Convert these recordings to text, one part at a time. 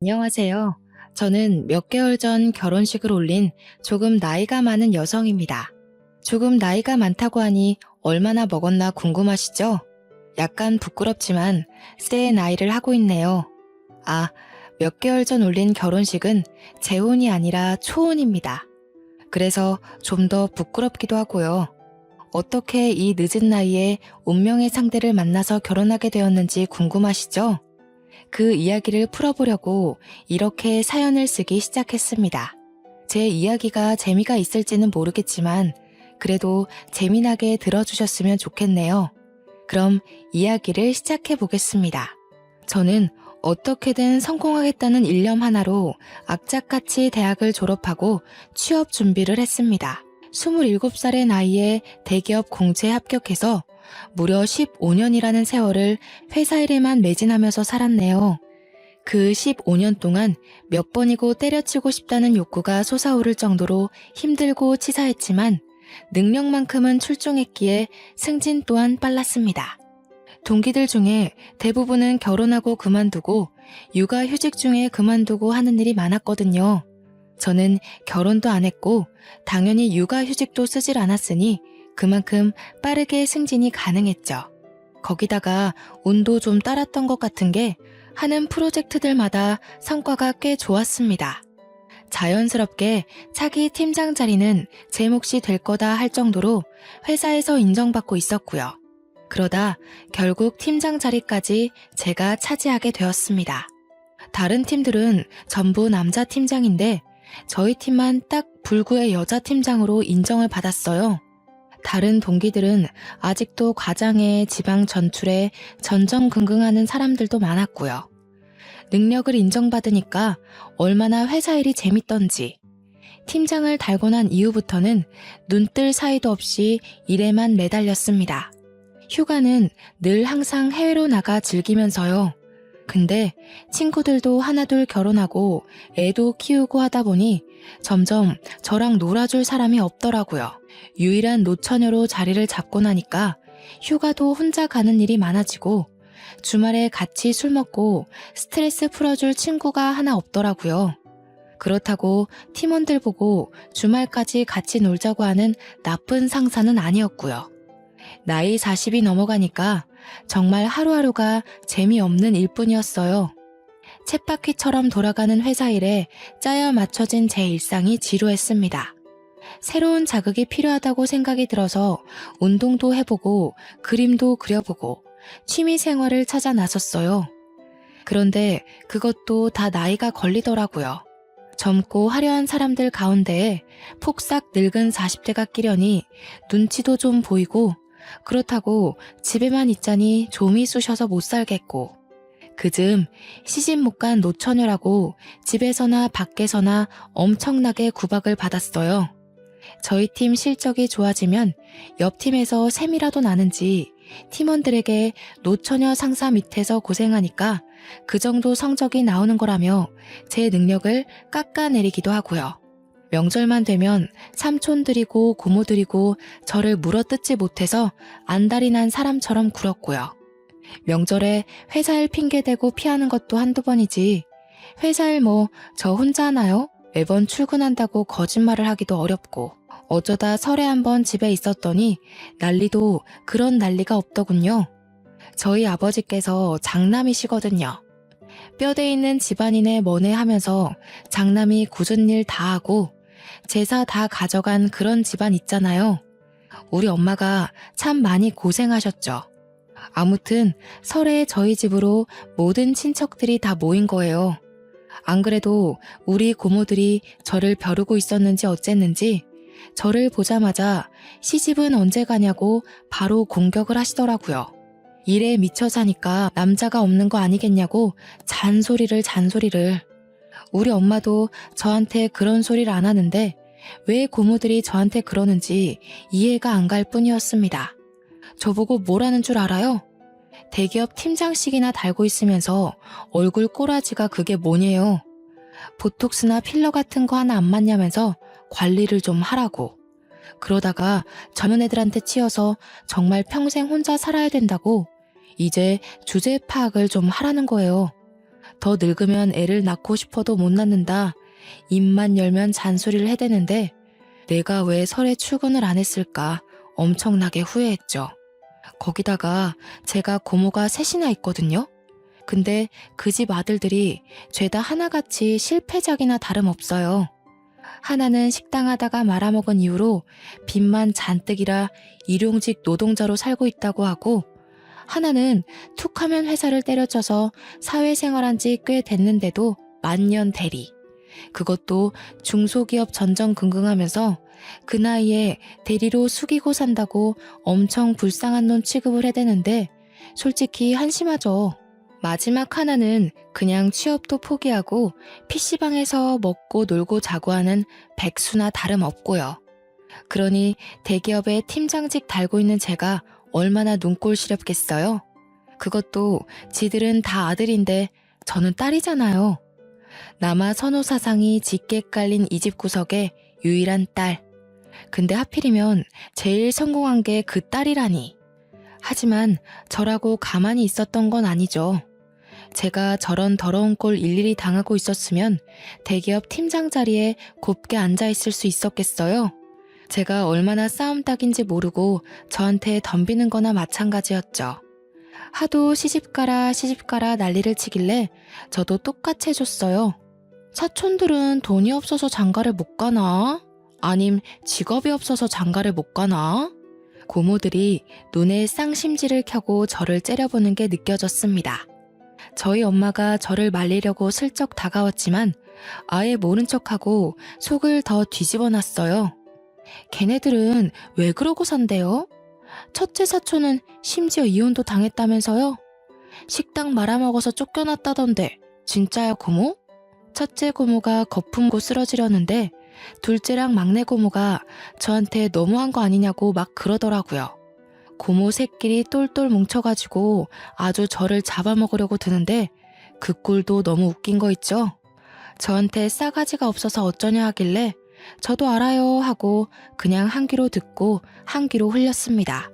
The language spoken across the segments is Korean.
안녕하세요. 저는 몇 개월 전 결혼식을 올린 조금 나이가 많은 여성입니다. 조금 나이가 많다고 하니 얼마나 먹었나 궁금하시죠? 약간 부끄럽지만 새 나이를 하고 있네요. 아, 몇 개월 전 올린 결혼식은 재혼이 아니라 초혼입니다. 그래서 좀 더 부끄럽기도 하고요. 어떻게 이 늦은 나이에 운명의 상대를 만나서 결혼하게 되었는지 궁금하시죠? 그 이야기를 풀어보려고 이렇게 사연을 쓰기 시작했습니다. 제 이야기가 재미가 있을지는 모르겠지만 그래도 재미나게 들어주셨으면 좋겠네요. 그럼 이야기를 시작해 보겠습니다. 저는 어떻게든 성공하겠다는 일념 하나로 악착같이 대학을 졸업하고 취업 준비를 했습니다. 27살의 나이에 대기업 공채에 합격해서 무려 15년이라는 세월을 회사 일에만 매진하면서 살았네요. 그 15년 동안 몇 번이고 때려치고 싶다는 욕구가 솟아오를 정도로 힘들고 치사했지만 능력만큼은 출중했기에 승진 또한 빨랐습니다. 동기들 중에 대부분은 결혼하고 그만두고 육아휴직 중에 그만두고 하는 일이 많았거든요. 저는 결혼도 안 했고 당연히 육아휴직도 쓰질 않았으니 그만큼 빠르게 승진이 가능했죠. 거기다가 운도 좀 따랐던 것 같은 게 하는 프로젝트들마다 성과가 꽤 좋았습니다. 자연스럽게 차기 팀장 자리는 제 몫이 될 거다 할 정도로 회사에서 인정받고 있었고요. 그러다 결국 팀장 자리까지 제가 차지하게 되었습니다. 다른 팀들은 전부 남자 팀장인데 저희 팀만 딱 불구의 여자 팀장으로 인정을 받았어요. 다른 동기들은 아직도 과장에 지방 전출에 전전긍긍하는 사람들도 많았고요. 능력을 인정받으니까 얼마나 회사 일이 재밌던지 팀장을 달고 난 이후부터는 눈뜰 사이도 없이 일에만 매달렸습니다. 휴가는 늘 항상 해외로 나가 즐기면서요. 근데 친구들도 하나둘 결혼하고 애도 키우고 하다 보니 점점 저랑 놀아줄 사람이 없더라고요. 유일한 노처녀로 자리를 잡고 나니까 휴가도 혼자 가는 일이 많아지고 주말에 같이 술 먹고 스트레스 풀어줄 친구가 하나 없더라고요. 그렇다고 팀원들 보고 주말까지 같이 놀자고 하는 나쁜 상사는 아니었고요. 나이 40이 넘어가니까 정말 하루하루가 재미없는 일뿐이었어요. 쳇바퀴처럼 돌아가는 회사 일에 짜여 맞춰진 제 일상이 지루했습니다. 새로운 자극이 필요하다고 생각이 들어서 운동도 해보고 그림도 그려보고 취미 생활을 찾아 나섰어요. 그런데 그것도 다 나이가 걸리더라고요. 젊고 화려한 사람들 가운데에 폭삭 늙은 40대가 끼려니 눈치도 좀 보이고 그렇다고 집에만 있자니 좀이 쑤셔서 못 살겠고 그즘 시집 못 간 노처녀라고 집에서나 밖에서나 엄청나게 구박을 받았어요. 저희 팀 실적이 좋아지면 옆 팀에서 셈이라도 나는지 팀원들에게 노처녀 상사 밑에서 고생하니까 그 정도 성적이 나오는 거라며 제 능력을 깎아내리기도 하고요. 명절만 되면 삼촌들이고 고모들이고 저를 물어뜯지 못해서 안달이 난 사람처럼 굴었고요. 명절에 회사 일 핑계대고 피하는 것도 한두 번이지 회사 일 뭐 저 혼자 하나요? 매번 출근한다고 거짓말을 하기도 어렵고 어쩌다 설에 한번 집에 있었더니 난리도 그런 난리가 없더군요. 저희 아버지께서 장남이시거든요. 뼈대 있는 집안인의 머네 하면서 장남이 굳은 일 다 하고 제사 다 가져간 그런 집안 있잖아요. 우리 엄마가 참 많이 고생하셨죠. 아무튼 설에 저희 집으로 모든 친척들이 다 모인 거예요. 안 그래도 우리 고모들이 저를 벼르고 있었는지 어쨌는지 저를 보자마자 시집은 언제 가냐고 바로 공격을 하시더라고요. 일에 미쳐 사니까 남자가 없는 거 아니겠냐고 잔소리를. 우리 엄마도 저한테 그런 소리를 안 하는데 왜 고모들이 저한테 그러는지 이해가 안 갈 뿐이었습니다. 저보고 뭐라는 줄 알아요? 대기업 팀장식이나 달고 있으면서 얼굴 꼬라지가 그게 뭐냐요. 보톡스나 필러 같은 거 하나 안 맞냐면서 관리를 좀 하라고. 그러다가 젊은 애들한테 치여서 정말 평생 혼자 살아야 된다고 이제 주제 파악을 좀 하라는 거예요. 더 늙으면 애를 낳고 싶어도 못 낳는다. 입만 열면 잔소리를 해대는데 내가 왜 설에 출근을 안 했을까 엄청나게 후회했죠. 거기다가 제가 고모가 셋이나 있거든요. 근데 그 집 아들들이 죄다 하나같이 실패작이나 다름없어요. 하나는 식당 하다가 말아먹은 이후로 빚만 잔뜩이라 일용직 노동자로 살고 있다고 하고, 하나는 툭하면 회사를 때려쳐서 사회생활한 지 꽤 됐는데도 만년 대리. 그것도 중소기업 전전긍긍하면서 그 나이에 대리로 숙이고 산다고 엄청 불쌍한 놈 취급을 해대는데 솔직히 한심하죠. 마지막 하나는 그냥 취업도 포기하고 PC방에서 먹고 놀고 자고 하는 백수나 다름없고요. 그러니 대기업에 팀장직 달고 있는 제가 얼마나 눈꼴 시렵겠어요? 그것도 지들은 다 아들인데 저는 딸이잖아요. 남아 선호사상이 짙게 깔린 이 집 구석에 유일한 딸. 근데 하필이면 제일 성공한 게 그 딸이라니. 하지만 저라고 가만히 있었던 건 아니죠. 제가 저런 더러운 꼴 일일이 당하고 있었으면 대기업 팀장 자리에 곱게 앉아있을 수 있었겠어요? 제가 얼마나 싸움닭인지 모르고 저한테 덤비는 거나 마찬가지였죠. 하도 시집가라 시집가라 난리를 치길래 저도 똑같이 해줬어요. 사촌들은 돈이 없어서 장가를 못 가나? 아님 직업이 없어서 장가를 못 가나? 고모들이 눈에 쌍심지를 켜고 저를 째려보는 게 느껴졌습니다. 저희 엄마가 저를 말리려고 슬쩍 다가왔지만 아예 모른 척하고 속을 더 뒤집어 놨어요. 걔네들은 왜 그러고 산대요? 첫째 사촌은 심지어 이혼도 당했다면서요? 식당 말아먹어서 쫓겨났다던데 진짜야 고모? 첫째 고모가 거품고 쓰러지려는데 둘째랑 막내 고모가 저한테 너무한 거 아니냐고 막 그러더라고요. 고모 새끼리 똘똘 뭉쳐가지고 아주 저를 잡아먹으려고 드는데 그 꼴도 너무 웃긴 거 있죠? 저한테 싸가지가 없어서 어쩌냐 하길래 저도 알아요 하고 그냥 한 귀로 듣고 한 귀로 흘렸습니다.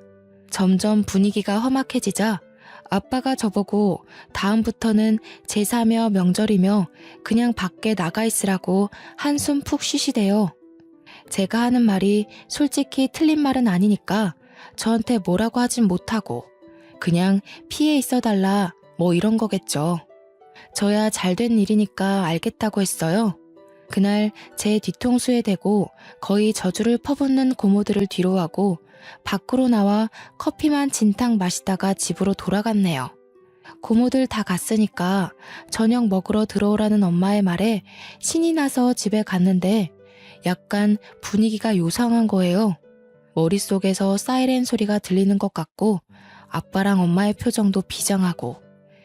점점 분위기가 험악해지자 아빠가 저보고 다음부터는 제사며 명절이며 그냥 밖에 나가 있으라고 한숨 푹 쉬시대요. 제가 하는 말이 솔직히 틀린 말은 아니니까 저한테 뭐라고 하진 못하고 그냥 피해 있어달라 뭐 이런 거겠죠. 저야 잘된 일이니까 알겠다고 했어요. 그날 제 뒤통수에 대고 거의 저주를 퍼붓는 고모들을 뒤로하고 밖으로 나와 커피만 진탕 마시다가 집으로 돌아갔네요. 고모들 다 갔으니까 저녁 먹으러 들어오라는 엄마의 말에 신이 나서 집에 갔는데 약간 분위기가 요상한 거예요. 머릿속에서 사이렌 소리가 들리는 것 같고 아빠랑 엄마의 표정도 비장하고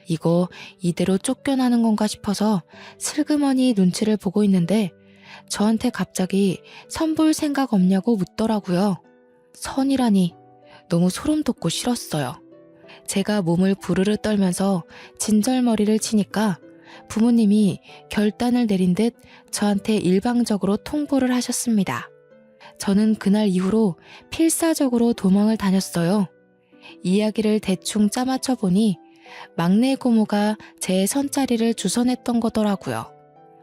이거 이대로 쫓겨나는 건가 싶어서 슬그머니 눈치를 보고 있는데 저한테 갑자기 선 볼 생각 없냐고 묻더라고요. 선이라니 너무 소름 돋고 싫었어요. 제가 몸을 부르르 떨면서 진절머리를 치니까 부모님이 결단을 내린 듯 저한테 일방적으로 통보를 하셨습니다. 저는 그날 이후로 필사적으로 도망을 다녔어요. 이야기를 대충 짜맞춰 보니 막내 고모가 제 선자리를 주선했던 거더라고요.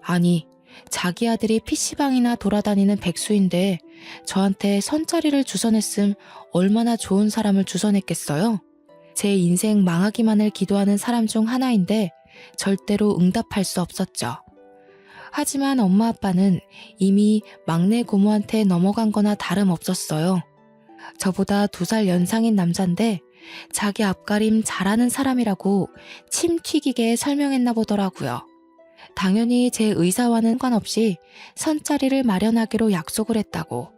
아니, 자기 아들이 PC방이나 돌아다니는 백수인데 저한테 선자리를 주선했음 얼마나 좋은 사람을 주선했겠어요? 제 인생 망하기만을 기도하는 사람 중 하나인데 절대로 응답할 수 없었죠. 하지만 엄마 아빠는 이미 막내 고모한테 넘어간 거나 다름없었어요. 저보다 2살 연상인 남잔데 자기 앞가림 잘하는 사람이라고 침 튀기게 설명했나 보더라고요. 당연히 제 의사와는 상관없이 선자리를 마련하기로 약속을 했다고.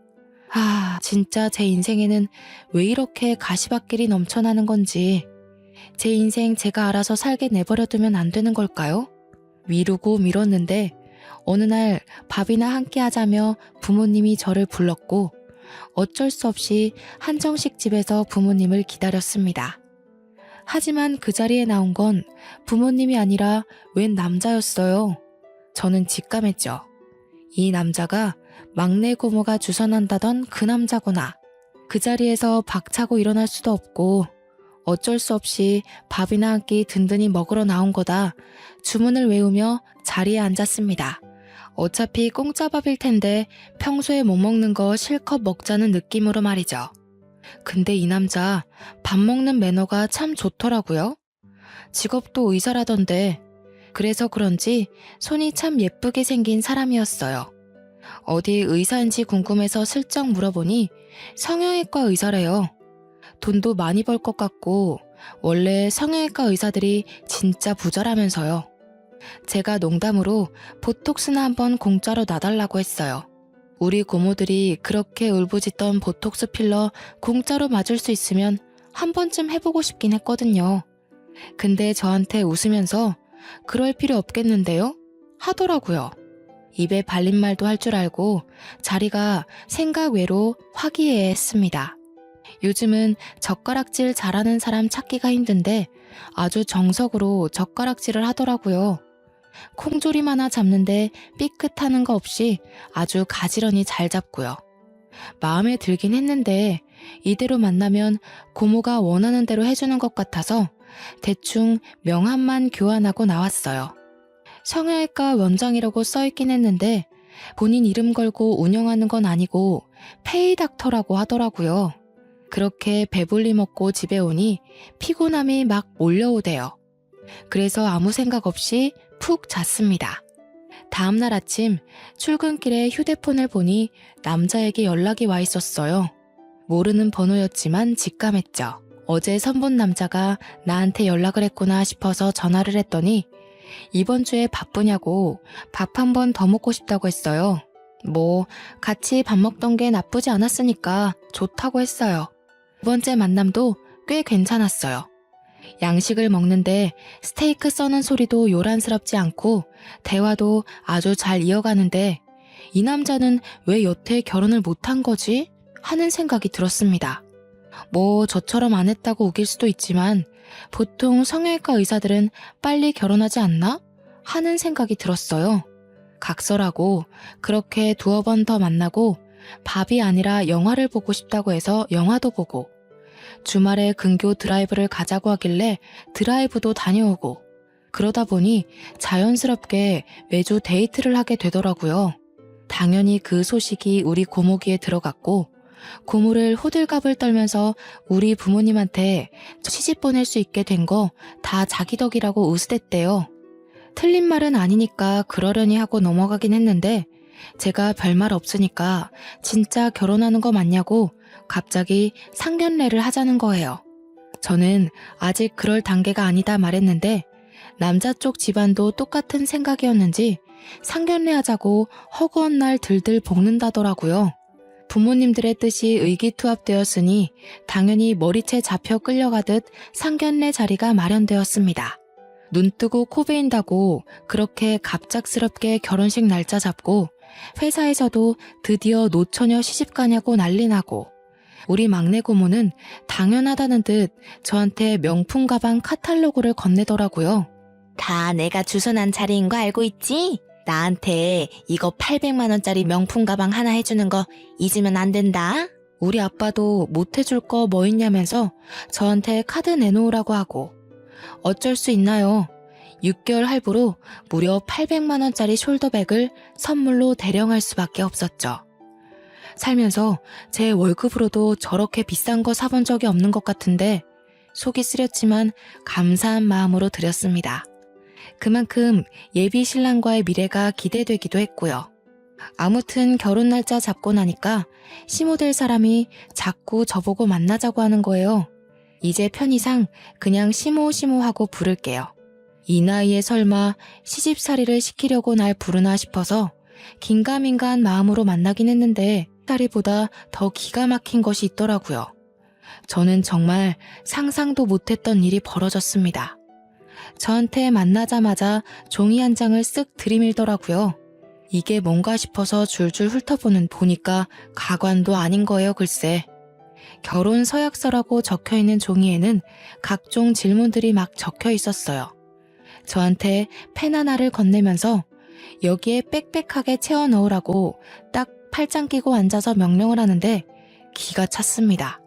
진짜 제 인생에는 왜 이렇게 가시밭길이 넘쳐나는 건지. 제 인생 제가 알아서 살게 내버려두면 안 되는 걸까요? 미루고 미뤘는데 어느 날 밥이나 함께 하자며 부모님이 저를 불렀고 어쩔 수 없이 한정식 집에서 부모님을 기다렸습니다. 하지만 그 자리에 나온 건 부모님이 아니라 웬 남자였어요. 저는 직감했죠. 이 남자가 막내 고모가 주선한다던 그 남자구나. 그 자리에서 박차고 일어날 수도 없고 어쩔 수 없이 밥이나 한 끼 든든히 먹으러 나온 거다 주문을 외우며 자리에 앉았습니다. 어차피 공짜 밥일 텐데 평소에 못 먹는 거 실컷 먹자는 느낌으로 말이죠. 근데 이 남자 밥 먹는 매너가 참 좋더라고요. 직업도 의사라던데 그래서 그런지 손이 참 예쁘게 생긴 사람이었어요. 어디 의사인지 궁금해서 슬쩍 물어보니 성형외과 의사래요. 돈도 많이 벌 것 같고 원래 성형외과 의사들이 진짜 부자라면서요. 제가 농담으로 보톡스나 한번 공짜로 놔달라고 했어요. 우리 고모들이 그렇게 울부짖던 보톡스 필러 공짜로 맞을 수 있으면 한 번쯤 해보고 싶긴 했거든요. 근데 저한테 웃으면서 그럴 필요 없겠는데요? 하더라고요. 입에 발린 말도 할 줄 알고 자리가 생각 외로 화기애애했습니다. 요즘은 젓가락질 잘하는 사람 찾기가 힘든데 아주 정석으로 젓가락질을 하더라고요. 콩조림 하나 잡는데 삐끗하는 거 없이 아주 가지런히 잘 잡고요. 마음에 들긴 했는데 이대로 만나면 고모가 원하는 대로 해주는 것 같아서 대충 명함만 교환하고 나왔어요. 성형외과 원장이라고 써있긴 했는데 본인 이름 걸고 운영하는 건 아니고 페이닥터라고 하더라고요. 그렇게 배불리 먹고 집에 오니 피곤함이 막 몰려오대요. 그래서 아무 생각 없이 푹 잤습니다. 다음날 아침 출근길에 휴대폰을 보니 남자에게 연락이 와 있었어요. 모르는 번호였지만 직감했죠. 어제 선본 남자가 나한테 연락을 했구나 싶어서 전화를 했더니 이번 주에 바쁘냐고 밥 한 번 더 먹고 싶다고 했어요. 뭐 같이 밥 먹던 게 나쁘지 않았으니까 좋다고 했어요. 두 번째 만남도 꽤 괜찮았어요. 양식을 먹는데 스테이크 써는 소리도 요란스럽지 않고 대화도 아주 잘 이어가는데 이 남자는 왜 여태 결혼을 못한 거지? 하는 생각이 들었습니다. 뭐 저처럼 안 했다고 우길 수도 있지만 보통 성형외과 의사들은 빨리 결혼하지 않나? 하는 생각이 들었어요. 각설하고 그렇게 두어 번 더 만나고 밥이 아니라 영화를 보고 싶다고 해서 영화도 보고 주말에 근교 드라이브를 가자고 하길래 드라이브도 다녀오고 그러다 보니 자연스럽게 매주 데이트를 하게 되더라고요. 당연히 그 소식이 우리 고모 귀에 들어갔고 고모를 호들갑을 떨면서 우리 부모님한테 시집 보낼 수 있게 된 거 다 자기 덕이라고 으스댔대요. 틀린 말은 아니니까 그러려니 하고 넘어가긴 했는데 제가 별말 없으니까 진짜 결혼하는 거 맞냐고 갑자기 상견례를 하자는 거예요. 저는 아직 그럴 단계가 아니다 말했는데 남자 쪽 집안도 똑같은 생각이었는지 상견례 하자고 허구한 날 들들 볶는다더라고요. 부모님들의 뜻이 의기투합되었으니 당연히 머리채 잡혀 끌려가듯 상견례 자리가 마련되었습니다. 눈 뜨고 코 베인다고 그렇게 갑작스럽게 결혼식 날짜 잡고 회사에서도 드디어 노처녀 시집가냐고 난리나고 우리 막내 고모는 당연하다는 듯 저한테 명품 가방 카탈로그를 건네더라고요. 다 내가 주선한 자리인 거 알고 있지? 나한테 이거 800만 원짜리 명품 가방 하나 해주는 거 잊으면 안 된다. 우리 아빠도 못 해줄 거 뭐 있냐면서 저한테 카드 내놓으라고 하고 어쩔 수 있나요? 6개월 할부로 무려 800만 원짜리 숄더백을 선물로 대령할 수밖에 없었죠. 살면서 제 월급으로도 저렇게 비싼 거 사본 적이 없는 것 같은데 속이 쓰렸지만 감사한 마음으로 드렸습니다. 그만큼 예비 신랑과의 미래가 기대되기도 했고요. 아무튼 결혼 날짜 잡고 나니까 시모될 사람이 자꾸 저보고 만나자고 하는 거예요. 이제 편의상 그냥 시모 하고 부를게요. 이 나이에 설마 시집살이를 시키려고 날 부르나 싶어서 긴가민가한 마음으로 만나긴 했는데 살이보다 더 기가 막힌 것이 있더라고요. 저는 정말 상상도 못했던 일이 벌어졌습니다. 저한테 만나자마자 종이 한 장을 쓱 들이밀더라고요. 이게 뭔가 싶어서 줄줄 훑어보니까 가관도 아닌 거예요, 글쎄. 결혼 서약서라고 적혀있는 종이에는 각종 질문들이 막 적혀 있었어요. 저한테 펜 하나를 건네면서 여기에 빽빽하게 채워 넣으라고 딱 팔짱 끼고 앉아서 명령을 하는데 기가 찼습니다.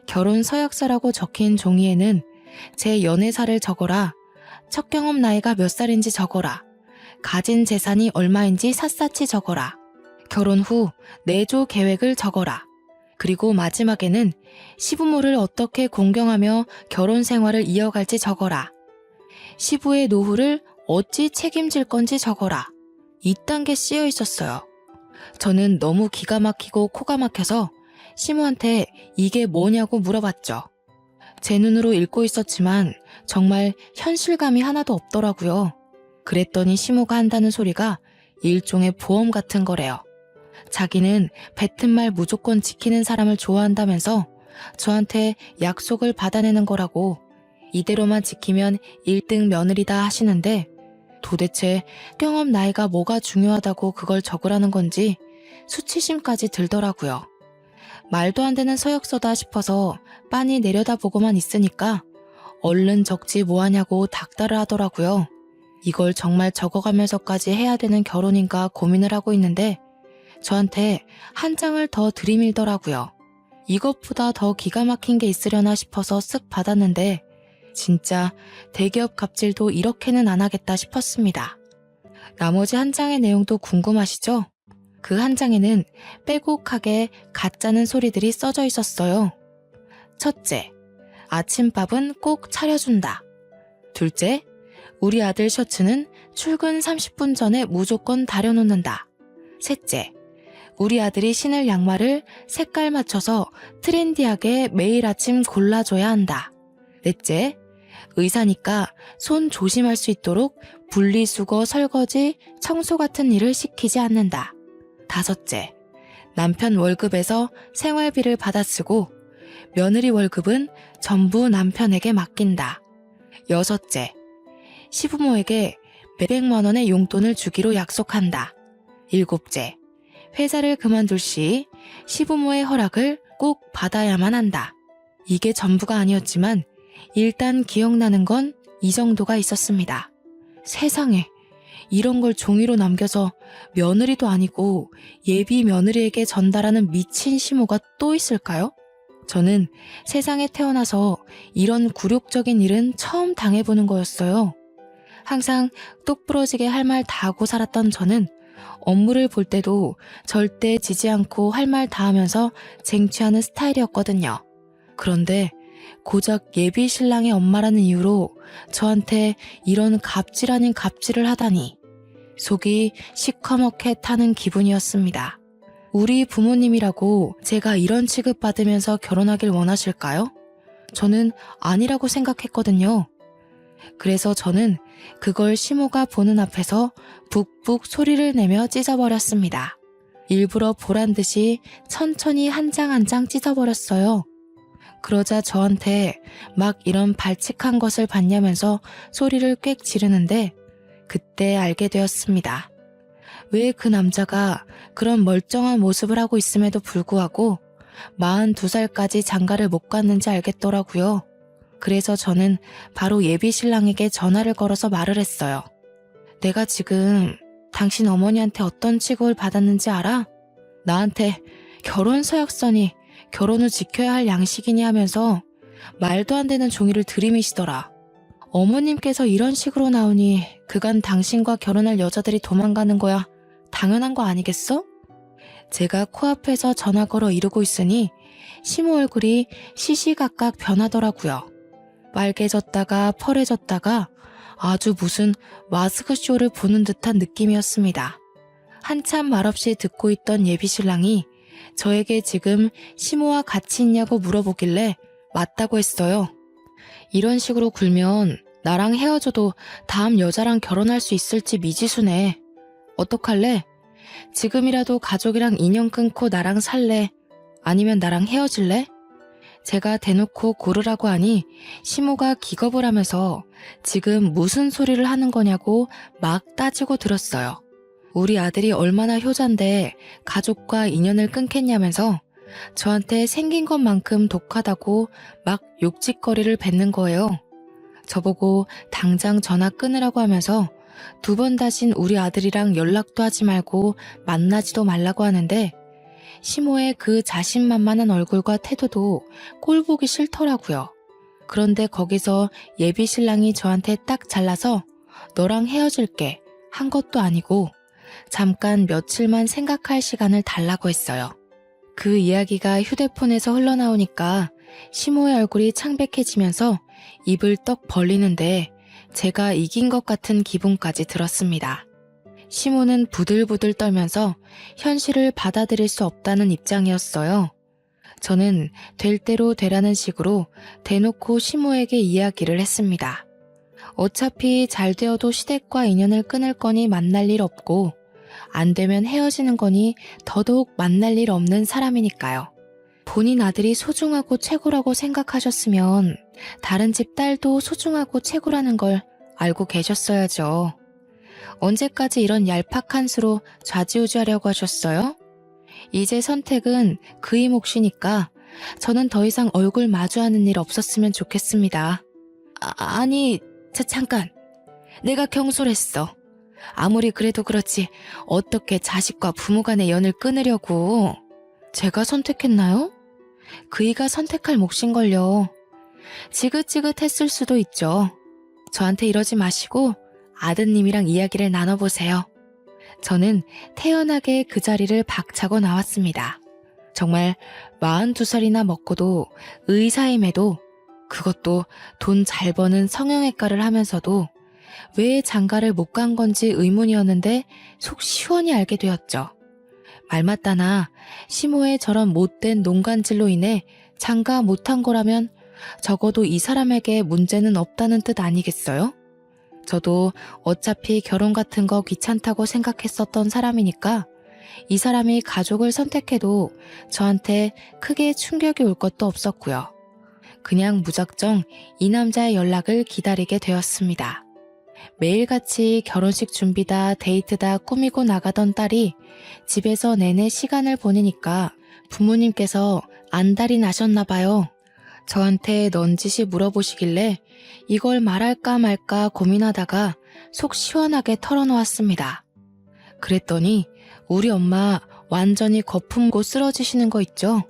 결혼 서약서라고 적힌 종이에는 제 연애사를 적어라, 첫 경험 나이가 몇 살인지 적어라, 가진 재산이 얼마인지 샅샅이 적어라, 결혼 후 내조 계획을 적어라, 그리고 마지막에는 시부모를 어떻게 공경하며 결혼 생활을 이어갈지 적어라, 시부의 노후를 어찌 책임질 건지 적어라. 이딴 게 쓰여 있었어요. 저는 너무 기가 막히고 코가 막혀서 시모한테 이게 뭐냐고 물어봤죠. 제 눈으로 읽고 있었지만 정말 현실감이 하나도 없더라고요. 그랬더니 시모가 한다는 소리가 일종의 보험 같은 거래요. 자기는 뱉은 말 무조건 지키는 사람을 좋아한다면서 저한테 약속을 받아내는 거라고, 이대로만 지키면 1등 며느리다 하시는데 도대체 경험 나이가 뭐가 중요하다고 그걸 적으라는 건지 수치심까지 들더라고요. 말도 안 되는 서약서다 싶어서 빤히 내려다보고만 있으니까 얼른 적지 뭐하냐고 닥달을 하더라고요. 이걸 정말 적어가면서까지 해야 되는 결혼인가 고민을 하고 있는데 저한테 한 장을 더 들이밀더라고요. 이것보다 더 기가 막힌 게 있으려나 싶어서 쓱 받았는데 진짜 대기업 갑질도 이렇게는 안 하겠다 싶었습니다. 나머지 한 장의 내용도 궁금하시죠? 그 한 장에는 빼곡하게 가짜는 소리들이 써져 있었어요. 첫째, 아침밥은 꼭 차려준다. 둘째, 우리 아들 셔츠는 출근 30분 전에 무조건 다려놓는다. 셋째, 우리 아들이 신을 양말을 색깔 맞춰서 트렌디하게 매일 아침 골라줘야 한다. 넷째, 의사니까 손 조심할 수 있도록 분리수거, 설거지, 청소 같은 일을 시키지 않는다. 다섯째, 남편 월급에서 생활비를 받아 쓰고 며느리 월급은 전부 남편에게 맡긴다. 여섯째, 시부모에게 몇백만 원의 용돈을 주기로 약속한다. 일곱째, 회사를 그만둘 시 시부모의 허락을 꼭 받아야만 한다. 이게 전부가 아니었지만 일단 기억나는 건 이 정도가 있었습니다. 세상에, 이런 걸 종이로 남겨서 며느리도 아니고 예비 며느리에게 전달하는 미친 시모가 또 있을까요? 저는 세상에 태어나서 이런 굴욕적인 일은 처음 당해보는 거였어요. 항상 똑부러지게 할 말 다 하고 살았던 저는 업무를 볼 때도 절대 지지 않고 할 말 다 하면서 쟁취하는 스타일이었거든요. 그런데 고작 예비 신랑의 엄마라는 이유로 저한테 이런 갑질 아닌 갑질을 하다니 속이 시커멓게 타는 기분이었습니다. 우리 부모님이라고 제가 이런 취급받으면서 결혼하길 원하실까요? 저는 아니라고 생각했거든요. 그래서 저는 그걸 시모가 보는 앞에서 북북 소리를 내며 찢어버렸습니다. 일부러 보란 듯이 천천히 한 장 한 장 찢어버렸어요. 그러자 저한테 막 이런 발칙한 것을 봤냐면서 소리를 꽥 지르는데 그때 알게 되었습니다. 왜 그 남자가 그런 멀쩡한 모습을 하고 있음에도 불구하고 42살까지 장가를 못 갔는지 알겠더라고요. 그래서 저는 바로 예비 신랑에게 전화를 걸어서 말을 했어요. 내가 지금 당신 어머니한테 어떤 취급을 받았는지 알아? 나한테 결혼 서약서니 결혼 후 지켜야 할 양식이니 하면서 말도 안 되는 종이를 들이미시더라. 어머님께서 이런 식으로 나오니 그간 당신과 결혼할 여자들이 도망가는 거야 당연한 거 아니겠어? 제가 코앞에서 전화 걸어 이러고 있으니 시모 얼굴이 시시각각 변하더라고요. 빨개졌다가 펄해졌다가 아주 무슨 마스크쇼를 보는 듯한 느낌이었습니다. 한참 말없이 듣고 있던 예비 신랑이 저에게 지금 시모와 같이 있냐고 물어보길래 맞다고 했어요. 이런 식으로 굴면 나랑 헤어져도 다음 여자랑 결혼할 수 있을지 미지수네. 어떡할래? 지금이라도 가족이랑 인연 끊고 나랑 살래? 아니면 나랑 헤어질래? 제가 대놓고 고르라고 하니 시모가 기겁을 하면서 지금 무슨 소리를 하는 거냐고 막 따지고 들었어요. 우리 아들이 얼마나 효자인데 가족과 인연을 끊겠냐면서 저한테 생긴 것만큼 독하다고 막 욕짓거리를 뱉는 거예요. 저보고 당장 전화 끊으라고 하면서 2번 다신 우리 아들이랑 연락도 하지 말고 만나지도 말라고 하는데 시모의 그 자신만만한 얼굴과 태도도 꼴 보기 싫더라고요. 그런데 거기서 예비 신랑이 저한테 딱 잘라서 너랑 헤어질게 한 것도 아니고 잠깐 며칠만 생각할 시간을 달라고 했어요. 그 이야기가 휴대폰에서 흘러나오니까 시모의 얼굴이 창백해지면서 입을 떡 벌리는데 제가 이긴 것 같은 기분까지 들었습니다. 시모는 부들부들 떨면서 현실을 받아들일 수 없다는 입장이었어요. 저는 될 대로 되라는 식으로 대놓고 시모에게 이야기를 했습니다. 어차피 잘 되어도 시댁과 인연을 끊을 거니 만날 일 없고 안 되면 헤어지는 거니 더더욱 만날 일 없는 사람이니까요. 본인 아들이 소중하고 최고라고 생각하셨으면 다른 집 딸도 소중하고 최고라는 걸 알고 계셨어야죠. 언제까지 이런 얄팍한 수로 좌지우지하려고 하셨어요? 이제 선택은 그의 몫이니까 저는 더 이상 얼굴 마주하는 일 없었으면 좋겠습니다. 아니, 잠깐. 내가 경솔했어. 아무리 그래도 그렇지 어떻게 자식과 부모 간의 연을 끊으려고. 제가 선택했나요? 그이가 선택할 몫인걸요. 지긋지긋했을 수도 있죠. 저한테 이러지 마시고 아드님이랑 이야기를 나눠보세요. 저는 태연하게 그 자리를 박차고 나왔습니다. 정말 42살이나 먹고도 의사임에도, 그것도 돈 잘 버는 성형외과를 하면서도 왜 장가를 못 간 건지 의문이었는데 속 시원히 알게 되었죠. 말 맞다나 시모의 저런 못된 농간질로 인해 장가 못한 거라면 적어도 이 사람에게 문제는 없다는 뜻 아니겠어요? 저도 어차피 결혼 같은 거 귀찮다고 생각했었던 사람이니까 이 사람이 가족을 선택해도 저한테 크게 충격이 올 것도 없었고요. 그냥 무작정 이 남자의 연락을 기다리게 되었습니다. 매일같이 결혼식 준비다 데이트다 꾸미고 나가던 딸이 집에서 내내 시간을 보내니까 부모님께서 안달이 나셨나 봐요. 저한테 넌지시 물어보시길래 이걸 말할까 말까 고민하다가 속 시원하게 털어놓았습니다. 그랬더니 우리 엄마 완전히 거품고 쓰러지시는 거 있죠?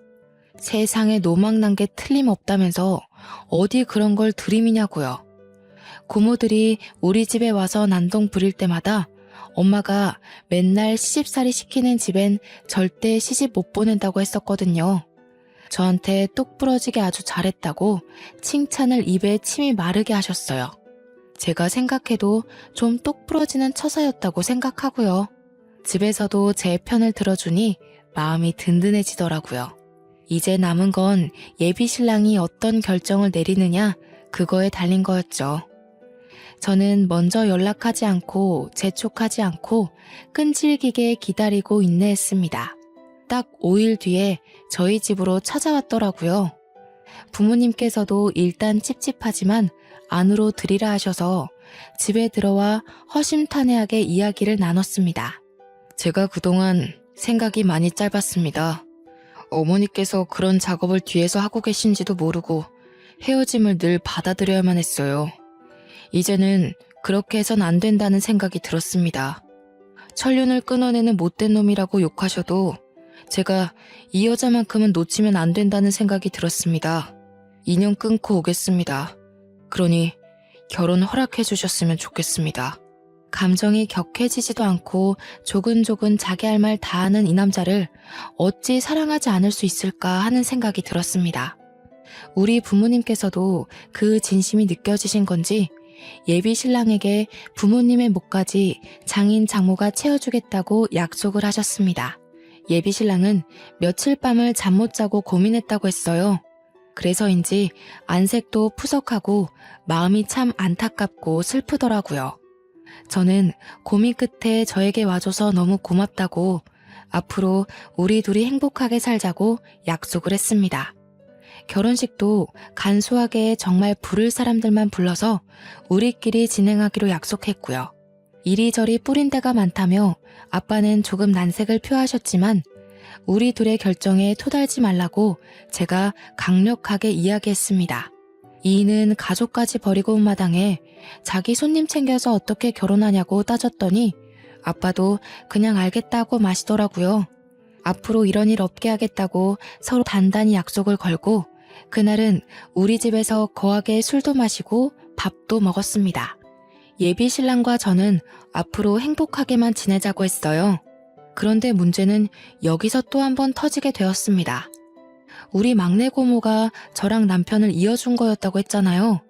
세상에 노망난 게 틀림없다면서 어디 그런 걸 들이미냐고요. 고모들이 우리 집에 와서 난동 부릴 때마다 엄마가 맨날 시집살이 시키는 집엔 절대 시집 못 보낸다고 했었거든요. 저한테 똑 부러지게 아주 잘했다고 칭찬을 입에 침이 마르게 하셨어요. 제가 생각해도 좀 똑 부러지는 처사였다고 생각하고요. 집에서도 제 편을 들어주니 마음이 든든해지더라고요. 이제 남은 건 예비 신랑이 어떤 결정을 내리느냐 그거에 달린 거였죠. 저는 먼저 연락하지 않고 재촉하지 않고 끈질기게 기다리고 인내했습니다. 딱 5일 뒤에 저희 집으로 찾아왔더라고요. 부모님께서도 일단 찝찝하지만 안으로 들이라 하셔서 집에 들어와 허심탄회하게 이야기를 나눴습니다. 제가 그동안 생각이 많이 짧았습니다. 어머니께서 그런 작업을 뒤에서 하고 계신지도 모르고 헤어짐을 늘 받아들여야만 했어요. 이제는 그렇게 해선 안 된다는 생각이 들었습니다. 천륜을 끊어내는 못된 놈이라고 욕하셔도 제가 이 여자만큼은 놓치면 안 된다는 생각이 들었습니다. 인연 끊고 오겠습니다. 그러니 결혼 허락해 주셨으면 좋겠습니다. 감정이 격해지지도 않고 조근조근 자기 할 말 다 하는 이 남자를 어찌 사랑하지 않을 수 있을까 하는 생각이 들었습니다. 우리 부모님께서도 그 진심이 느껴지신 건지 예비 신랑에게 부모님의 몫까지 장인 장모가 채워주겠다고 약속을 하셨습니다. 예비 신랑은 며칠 밤을 잠 못 자고 고민했다고 했어요. 그래서인지 안색도 푸석하고 마음이 참 안타깝고 슬프더라고요. 저는 고민 끝에 저에게 와줘서 너무 고맙다고 앞으로 우리 둘이 행복하게 살자고 약속을 했습니다. 결혼식도 간소하게 정말 부를 사람들만 불러서 우리끼리 진행하기로 약속했고요. 이리저리 뿌린 데가 많다며 아빠는 조금 난색을 표하셨지만 우리 둘의 결정에 토달지 말라고 제가 강력하게 이야기했습니다. 이인은 가족까지 버리고 온 마당에 자기 손님 챙겨서 어떻게 결혼하냐고 따졌더니 아빠도 그냥 알겠다고 마시더라고요. 앞으로 이런 일 없게 하겠다고 서로 단단히 약속을 걸고 그날은 우리 집에서 거하게 술도 마시고 밥도 먹었습니다. 예비 신랑과 저는 앞으로 행복하게만 지내자고 했어요. 그런데 문제는 여기서 또 한 번 터지게 되었습니다. 우리 막내 고모가 저랑 남편을 이어준 거였다고 했잖아요.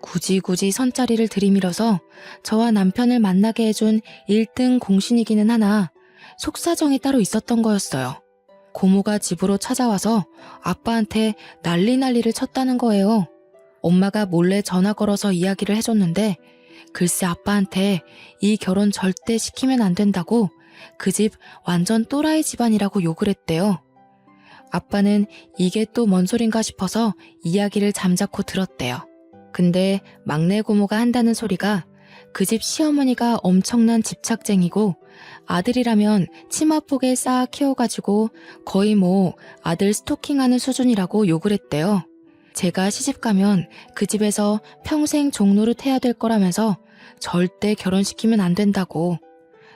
굳이 선자리를 들이밀어서 저와 남편을 만나게 해준 1등 공신이기는 하나 속사정이 따로 있었던 거였어요. 고모가 집으로 찾아와서 아빠한테 난리를 쳤다는 거예요. 엄마가 몰래 전화 걸어서 이야기를 해줬는데 글쎄 아빠한테 이 결혼 절대 시키면 안 된다고 그 집 완전 또라이 집안이라고 욕을 했대요. 아빠는 이게 또 뭔 소린가 싶어서 이야기를 잠자코 들었대요. 근데 막내 고모가 한다는 소리가 그 집 시어머니가 엄청난 집착쟁이고 아들이라면 치마폭에 쌓아 키워가지고 거의 아들 스토킹하는 수준이라고 욕을 했대요. 제가 시집가면 그 집에서 평생 종노릇 해야 될 거라면서 절대 결혼시키면 안 된다고.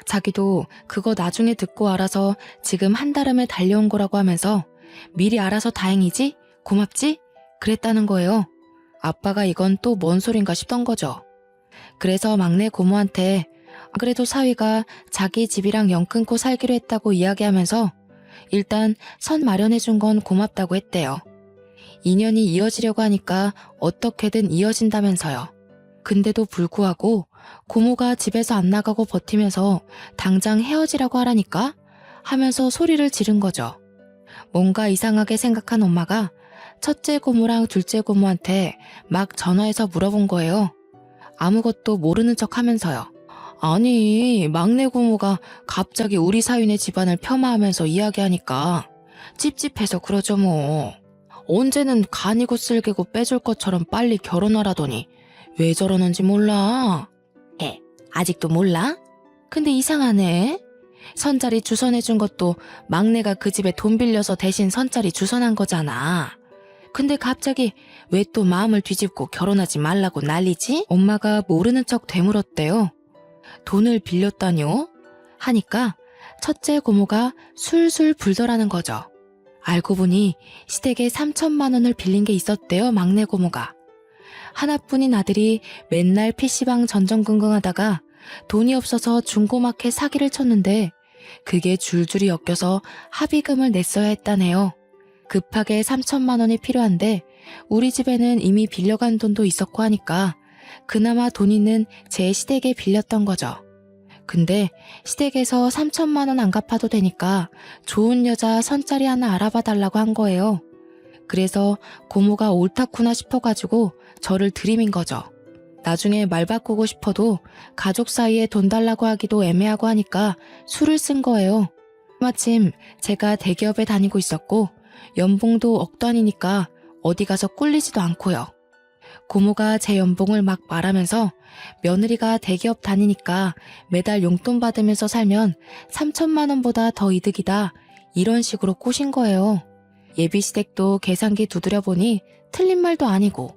자기도 그거 나중에 듣고 알아서 지금 한달음에 달려온 거라고 하면서 미리 알아서 다행이지? 고맙지? 그랬다는 거예요. 아빠가 이건 또 뭔 소린가 싶던 거죠. 그래서 막내 고모한테 그래도 사위가 자기 집이랑 연 끊고 살기로 했다고 이야기하면서 일단 선 마련해준 건 고맙다고 했대요. 인연이 이어지려고 하니까 어떻게든 이어진다면서요. 근데도 불구하고 고모가 집에서 안 나가고 버티면서 당장 헤어지라고 하라니까 하면서 소리를 지른 거죠. 뭔가 이상하게 생각한 엄마가 첫째 고모랑 둘째 고모한테 막 전화해서 물어본 거예요. 아무것도 모르는 척 하면서요. 아니, 막내 고모가 갑자기 우리 사위네 집안을 폄하하면서 이야기하니까 찝찝해서 그러죠 뭐. 언제는 간이고 쓸개고 빼줄 것처럼 빨리 결혼하라더니 왜 저러는지 몰라? 아직도 몰라? 근데 이상하네. 선자리 주선해준 것도 막내가 그 집에 돈 빌려서 대신 선자리 주선한 거잖아. 근데 갑자기 왜 또 마음을 뒤집고 결혼하지 말라고 난리지? 엄마가 모르는 척 되물었대요. 돈을 빌렸다뇨? 하니까 첫째 고모가 술술 불더라는 거죠. 알고 보니 시댁에 3천만 원을 빌린 게 있었대요, 막내 고모가. 하나뿐인 아들이 맨날 PC방 전전긍긍하다가 돈이 없어서 중고마켓 사기를 쳤는데 그게 줄줄이 엮여서 합의금을 냈어야 했다네요. 급하게 3천만 원이 필요한데 우리 집에는 이미 빌려간 돈도 있었고 하니까 그나마 돈 있는 제 시댁에 빌렸던 거죠. 근데 시댁에서 3천만 원 안 갚아도 되니까 좋은 여자 선자리 하나 알아봐 달라고 한 거예요. 그래서 고모가 옳다구나 싶어가지고 저를 들이민 거죠. 나중에 말 바꾸고 싶어도 가족 사이에 돈 달라고 하기도 애매하고 하니까 술을 쓴 거예요. 마침 제가 대기업에 다니고 있었고 연봉도 억 단위니까 어디 가서 꿀리지도 않고요. 고모가 제 연봉을 막 말하면서 며느리가 대기업 다니니까 매달 용돈 받으면서 살면 3천만 원보다 더 이득이다. 이런 식으로 꼬신 거예요. 예비시댁도 계산기 두드려 보니 틀린 말도 아니고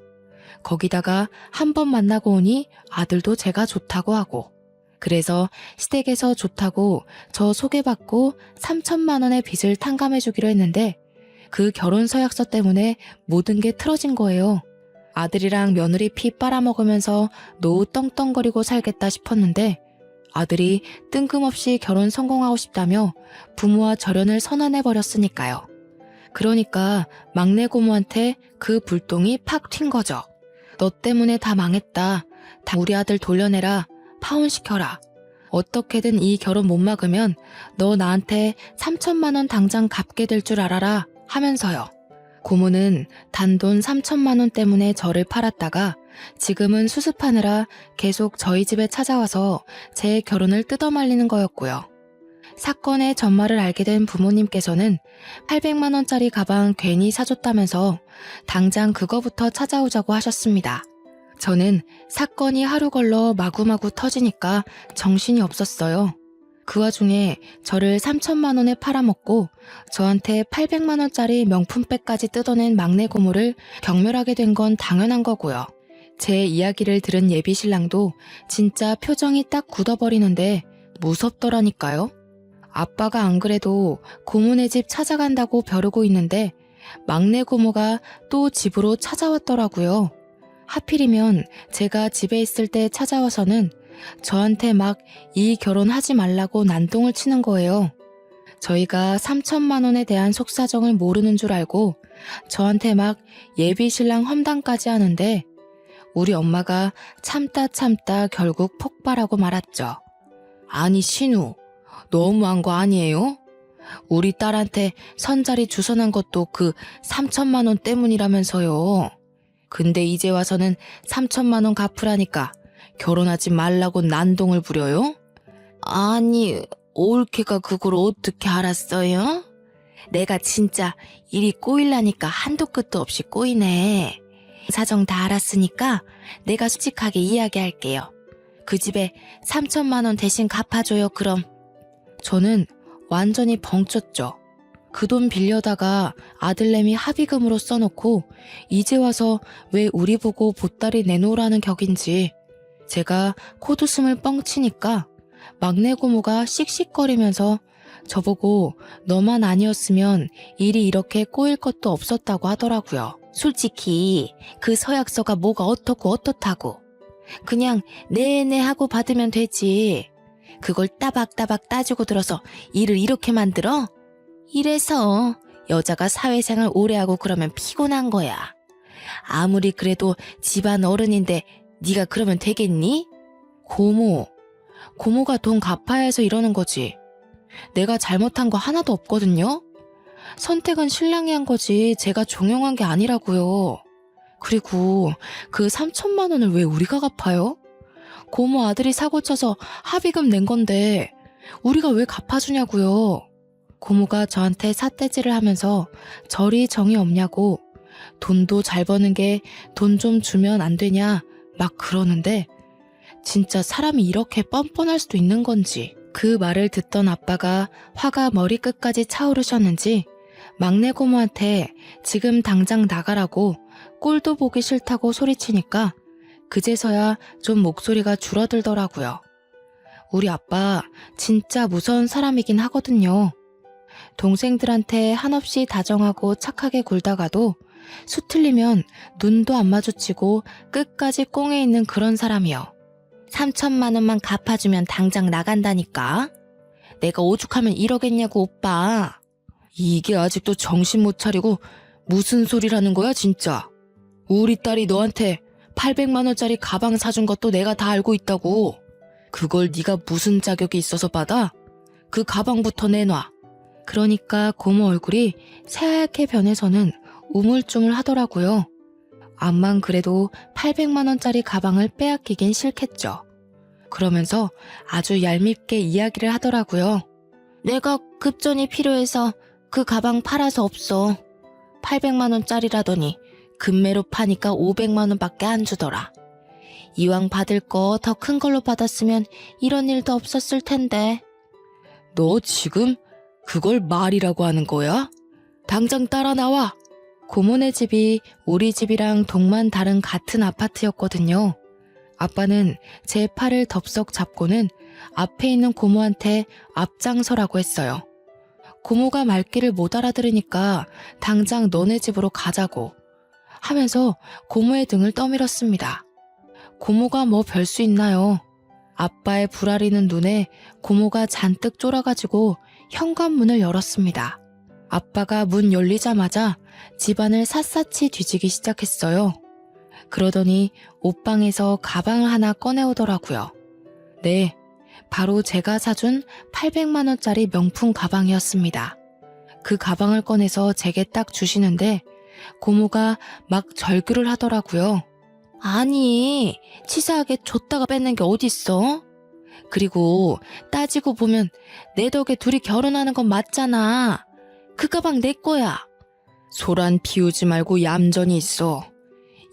거기다가 한 번 만나고 오니 아들도 제가 좋다고 하고 그래서 시댁에서 좋다고 저 소개받고 3천만 원의 빚을 탕감해 주기로 했는데 그 결혼 서약서 때문에 모든 게 틀어진 거예요. 아들이랑 며느리 피 빨아먹으면서 노후 떵떵거리고 살겠다 싶었는데 아들이 뜬금없이 결혼 성공하고 싶다며 부모와 절연을 선언해버렸으니까요. 그러니까 막내 고모한테 그 불똥이 팍 튄 거죠. 너 때문에 다 망했다. 다 우리 아들 돌려내라. 파혼시켜라. 어떻게든 이 결혼 못 막으면 너 나한테 3천만 원 당장 갚게 될 줄 알아라 하면서요. 고모는 단돈 3천만 원 때문에 저를 팔았다가 지금은 수습하느라 계속 저희 집에 찾아와서 제 결혼을 뜯어말리는 거였고요. 사건의 전말을 알게 된 부모님께서는 800만 원짜리 가방 괜히 사줬다면서 당장 그거부터 찾아오자고 하셨습니다. 저는 사건이 하루 걸러 마구마구 터지니까 정신이 없었어요. 그 와중에 저를 3천만 원에 팔아먹고 저한테 800만 원짜리 명품백까지 뜯어낸 막내 고모를 경멸하게 된 건 당연한 거고요. 제 이야기를 들은 예비신랑도 진짜 표정이 딱 굳어버리는데 무섭더라니까요. 아빠가 안 그래도 고모네 집 찾아간다고 벼르고 있는데 막내 고모가 또 집으로 찾아왔더라고요. 하필이면 제가 집에 있을 때 찾아와서는 저한테 막 이 결혼하지 말라고 난동을 치는 거예요. 저희가 3천만 원에 대한 속사정을 모르는 줄 알고 저한테 막 예비 신랑 험담까지 하는데 우리 엄마가 참다 결국 폭발하고 말았죠. 아니 신우, 너무한 거 아니에요? 우리 딸한테 선자리 주선한 것도 그 3천만 원 때문이라면서요. 근데 이제 와서는 3천만 원 갚으라니까 결혼하지 말라고 난동을 부려요? 아니, 올케가 그걸 어떻게 알았어요? 내가 진짜 일이 꼬일라니까 한도 끝도 없이 꼬이네. 사정 다 알았으니까 내가 솔직하게 이야기할게요. 그 집에 3천만 원 대신 갚아줘요, 그럼. 저는 완전히 벙쪘죠. 그 돈 빌려다가 아들내미 합의금으로 써놓고 이제 와서 왜 우리 보고 보따리 내놓으라는 격인지 제가 코웃음을 뻥치니까 막내 고모가 씩씩거리면서 저보고 너만 아니었으면 일이 이렇게 꼬일 것도 없었다고 하더라고요. 솔직히 그 서약서가 뭐가 어떻고 어떻다고. 그냥 네네 하고 받으면 되지. 그걸 따박따박 따지고 들어서 일을 이렇게 만들어? 이래서 여자가 사회생활 오래 하고 그러면 피곤한 거야. 아무리 그래도 집안 어른인데 네가 그러면 되겠니? 고모가 돈 갚아야 해서 이러는 거지. 내가 잘못한 거 하나도 없거든요. 선택은 신랑이 한 거지 제가 종용한 게 아니라고요. 그리고 그 3천만 원을 왜 우리가 갚아요? 고모 아들이 사고 쳐서 합의금 낸 건데 우리가 왜 갚아주냐고요. 고모가 저한테 삿대질을 하면서 저리 정이 없냐고 돈도 잘 버는 게 돈 좀 주면 안 되냐 막 그러는데 진짜 사람이 이렇게 뻔뻔할 수도 있는 건지. 그 말을 듣던 아빠가 화가 머리끝까지 차오르셨는지 막내 고모한테 지금 당장 나가라고 꼴도 보기 싫다고 소리치니까 그제서야 좀 목소리가 줄어들더라고요. 우리 아빠 진짜 무서운 사람이긴 하거든요. 동생들한테 한없이 다정하고 착하게 굴다가도 수틀리면 눈도 안 마주치고 끝까지 꽁에 있는 그런 사람이요. 3천만 원만 갚아주면 당장 나간다니까. 내가 오죽하면 이러겠냐고 오빠. 이게 아직도 정신 못 차리고 무슨 소리라는 거야 진짜. 우리 딸이 너한테 800만 원짜리 가방 사준 것도 내가 다 알고 있다고. 그걸 네가 무슨 자격이 있어서 받아? 그 가방부터 내놔. 그러니까 고모 얼굴이 새하얗게 변해서는 우물쭈물 하더라고요. 암만 그래도 800만 원짜리 가방을 빼앗기긴 싫겠죠. 그러면서 아주 얄밉게 이야기를 하더라고요. 내가 급전이 필요해서 그 가방 팔아서 없어. 800만 원짜리라더니 금매로 파니까 500만 원밖에 안 주더라. 이왕 받을 거 더 큰 걸로 받았으면 이런 일도 없었을 텐데. 너 지금 그걸 말이라고 하는 거야? 당장 따라 나와. 고모네 집이 우리 집이랑 동만 다른 같은 아파트였거든요. 아빠는 제 팔을 덥석 잡고는 앞에 있는 고모한테 앞장서라고 했어요. 고모가 말귀를 못 알아들으니까 당장 너네 집으로 가자고 하면서 고모의 등을 떠밀었습니다. 고모가 뭐 별 수 있나요? 아빠의 불아리는 눈에 고모가 잔뜩 쫄아가지고 현관문을 열었습니다. 아빠가 문 열리자마자 집안을 샅샅이 뒤지기 시작했어요. 그러더니 옷방에서 가방을 하나 꺼내오더라고요. 네, 바로 제가 사준 800만 원짜리 명품 가방이었습니다. 그 가방을 꺼내서 제게 딱 주시는데 고모가 막 절규를 하더라고요. 아니, 치사하게 줬다가 뺏는 게 어딨어? 그리고 따지고 보면 내 덕에 둘이 결혼하는 건 맞잖아. 그 가방 내 거야. 소란 피우지 말고 얌전히 있어.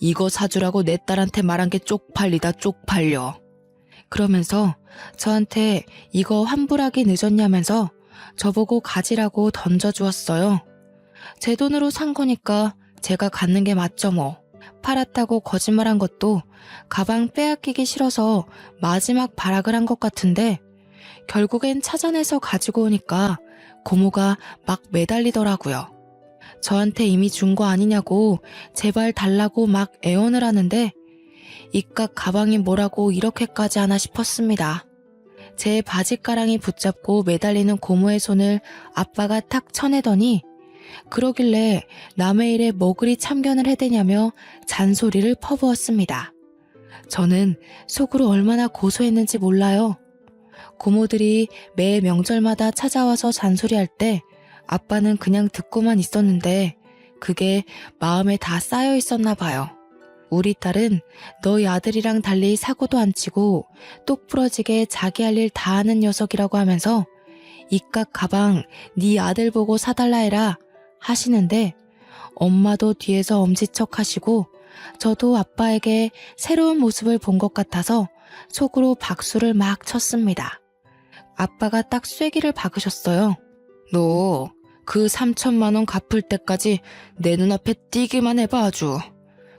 이거 사주라고 내 딸한테 말한 게 쪽팔리다 쪽팔려. 그러면서 저한테 이거 환불하기 늦었냐면서 저보고 가지라고 던져주었어요. 제 돈으로 산 거니까 제가 갖는 게 맞죠 뭐. 팔았다고 거짓말한 것도 가방 빼앗기기 싫어서 마지막 발악을 한 것 같은데 결국엔 찾아내서 가지고 오니까 고모가 막 매달리더라고요. 저한테 이미 준 거 아니냐고 제발 달라고 막 애원을 하는데 이깟 가방이 뭐라고 이렇게까지 하나 싶었습니다. 제 바지가랑이 붙잡고 매달리는 고모의 손을 아빠가 탁 쳐내더니 그러길래 남의 일에 뭐 그리 참견을 해대냐며 잔소리를 퍼부었습니다. 저는 속으로 얼마나 고소했는지 몰라요. 고모들이 매 명절마다 찾아와서 잔소리할 때 아빠는 그냥 듣고만 있었는데 그게 마음에 다 쌓여 있었나 봐요. 우리 딸은 너희 아들이랑 달리 사고도 안 치고 똑부러지게 자기 할 일 다 하는 녀석이라고 하면서 이깟 가방 네 아들 보고 사달라 해라 하시는데 엄마도 뒤에서 엄지척 하시고 저도 아빠에게 새로운 모습을 본 것 같아서 속으로 박수를 막 쳤습니다. 아빠가 딱 쐐기를 박으셨어요. 너 그 3천만 원 갚을 때까지 내 눈앞에 띄기만 해봐 아주.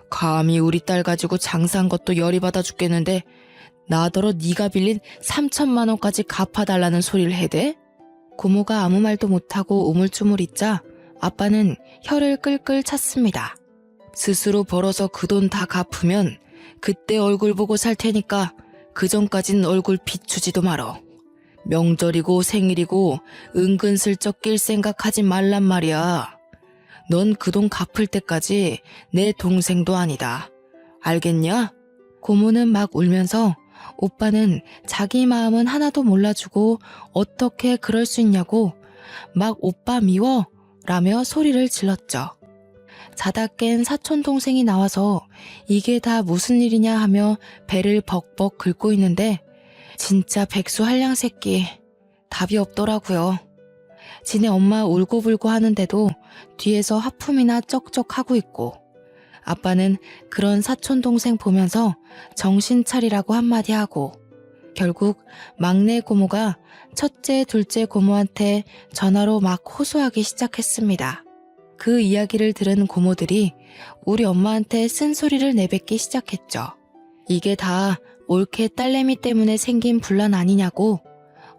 감히 우리 딸 가지고 장사한 것도 열이 받아 죽겠는데 나더러 네가 빌린 3천만 원까지 갚아달라는 소리를 해대? 고모가 아무 말도 못하고 우물쭈물 있자 아빠는 혀를 끌끌 찼습니다. 스스로 벌어서 그 돈 다 갚으면 그때 얼굴 보고 살 테니까 그전까진 얼굴 비추지도 말어. 명절이고 생일이고 은근슬쩍 낄 생각하지 말란 말이야. 넌 그 돈 갚을 때까지 내 동생도 아니다. 알겠냐? 고모는 막 울면서 오빠는 자기 마음은 하나도 몰라주고 어떻게 그럴 수 있냐고 막 오빠 미워 라며 소리를 질렀죠. 자다 깬 사촌 동생이 나와서 이게 다 무슨 일이냐 하며 배를 벅벅 긁고 있는데 진짜 백수 한량 새끼 답이 없더라고요. 지네 엄마 울고불고 하는데도 뒤에서 하품이나 쩍쩍 하고 있고 아빠는 그런 사촌 동생 보면서 정신 차리라고 한마디 하고 결국 막내 고모가 첫째 둘째 고모한테 전화로 막 호소하기 시작했습니다. 그 이야기를 들은 고모들이 우리 엄마한테 쓴소리를 내뱉기 시작했죠. 이게 다 올케 딸내미 때문에 생긴 분란 아니냐고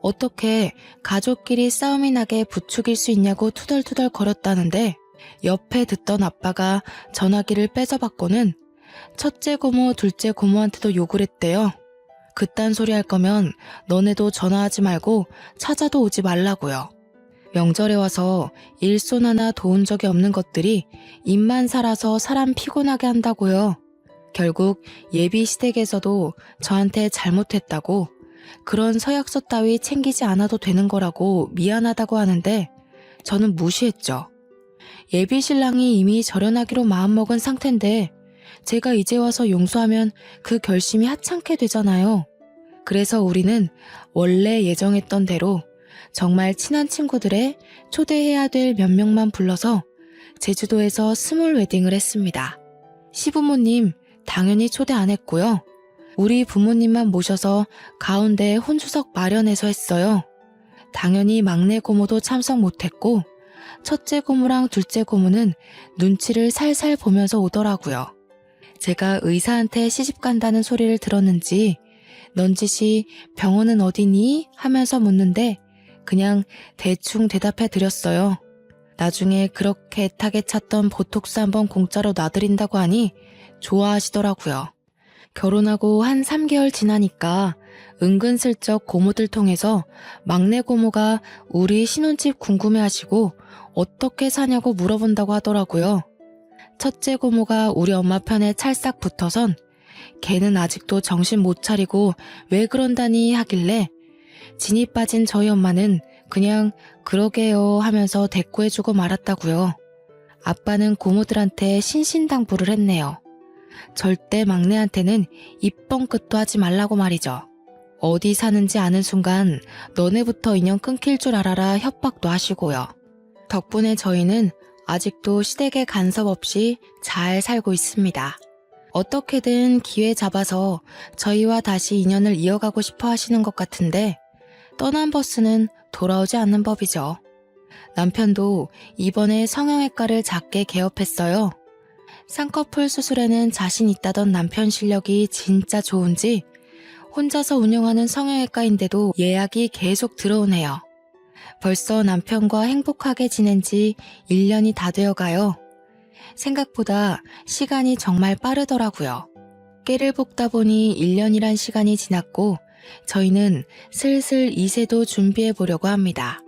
어떻게 가족끼리 싸움이 나게 부추길 수 있냐고 투덜투덜 거렸다는데 옆에 듣던 아빠가 전화기를 뺏어받고는 첫째 고모 둘째 고모한테도 욕을 했대요. 그딴 소리 할 거면 너네도 전화하지 말고 찾아도 오지 말라고요. 명절에 와서 일손 하나 도운 적이 없는 것들이 입만 살아서 사람 피곤하게 한다고요. 결국 예비 시댁에서도 저한테 잘못했다고 그런 서약서 따위 챙기지 않아도 되는 거라고 미안하다고 하는데 저는 무시했죠. 예비 신랑이 이미 절연하기로 마음먹은 상태인데 제가 이제 와서 용서하면 그 결심이 하찮게 되잖아요. 그래서 우리는 원래 예정했던 대로 정말 친한 친구들의 초대해야 될 몇 명만 불러서 제주도에서 스몰 웨딩을 했습니다. 시부모님 당연히 초대 안 했고요. 우리 부모님만 모셔서 가운데 혼주석 마련해서 했어요. 당연히 막내 고모도 참석 못했고 첫째 고모랑 둘째 고모는 눈치를 살살 보면서 오더라고요. 제가 의사한테 시집 간다는 소리를 들었는지 넌지시 병원은 어디니? 하면서 묻는데 그냥 대충 대답해 드렸어요. 나중에 그렇게 애타게 찾던 보톡스 한번 공짜로 놔드린다고 하니 좋아하시더라고요. 결혼하고 한 3개월 지나니까 은근슬쩍 고모들 통해서 막내 고모가 우리 신혼집 궁금해하시고 어떻게 사냐고 물어본다고 하더라고요. 첫째 고모가 우리 엄마 편에 찰싹 붙어선 걔는 아직도 정신 못 차리고 왜 그런다니 하길래 진이 빠진 저희 엄마는 그냥 그러게요 하면서 대꾸해주고 말았다고요. 아빠는 고모들한테 신신당부를 했네요. 절대 막내한테는 입번 끝도 하지 말라고 말이죠. 어디 사는지 아는 순간 너네부터 인연 끊길 줄 알아라 협박도 하시고요. 덕분에 저희는 아직도 시댁에 간섭 없이 잘 살고 있습니다. 어떻게든 기회 잡아서 저희와 다시 인연을 이어가고 싶어 하시는 것 같은데 떠난 버스는 돌아오지 않는 법이죠. 남편도 이번에 성형외과를 작게 개업했어요. 쌍꺼풀 수술에는 자신 있다던 남편 실력이 진짜 좋은지 혼자서 운영하는 성형외과인데도 예약이 계속 들어오네요. 벌써 남편과 행복하게 지낸 지 1년이 다 되어가요. 생각보다 시간이 정말 빠르더라고요. 깨를 볶다 보니 1년이란 시간이 지났고 저희는 슬슬 2세도 준비해 보려고 합니다.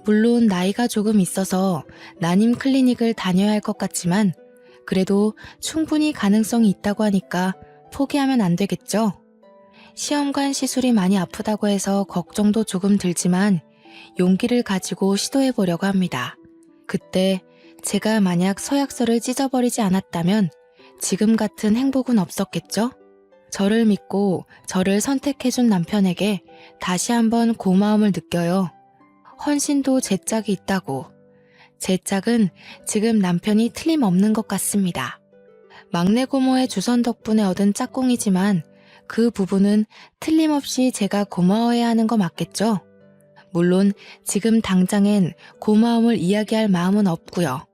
물론 나이가 조금 있어서 난임 클리닉을 다녀야 할 것 같지만 그래도 충분히 가능성이 있다고 하니까 포기하면 안 되겠죠? 시험관 시술이 많이 아프다고 해서 걱정도 조금 들지만 용기를 가지고 시도해 보려고 합니다. 그때 제가 만약 서약서를 찢어버리지 않았다면 지금 같은 행복은 없었겠죠? 저를 믿고 저를 선택해준 남편에게 다시 한번 고마움을 느껴요. 헌신도 제 짝이 있다고. 제 짝은 지금 남편이 틀림없는 것 같습니다. 막내 고모의 주선 덕분에 얻은 짝꿍이지만 그 부분은 틀림없이 제가 고마워해야 하는 거 맞겠죠? 물론 지금 당장엔 고마움을 이야기할 마음은 없고요.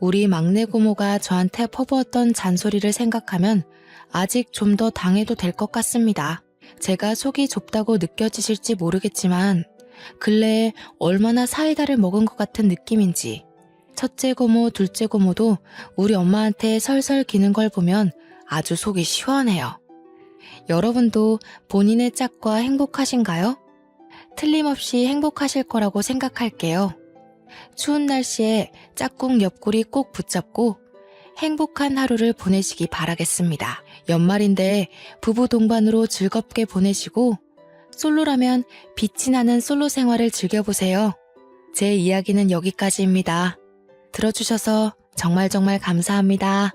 우리 막내 고모가 저한테 퍼부었던 잔소리를 생각하면 아직 좀 더 당해도 될 것 같습니다. 제가 속이 좁다고 느껴지실지 모르겠지만 근래에 얼마나 사이다를 먹은 것 같은 느낌인지 첫째 고모, 둘째 고모도 우리 엄마한테 설설 기는 걸 보면 아주 속이 시원해요. 여러분도 본인의 짝과 행복하신가요? 틀림없이 행복하실 거라고 생각할게요. 추운 날씨에 짝꿍 옆구리 꼭 붙잡고 행복한 하루를 보내시기 바라겠습니다. 연말인데 부부 동반으로 즐겁게 보내시고 솔로라면 빛이 나는 솔로 생활을 즐겨보세요. 제 이야기는 여기까지입니다. 들어주셔서 정말 감사합니다.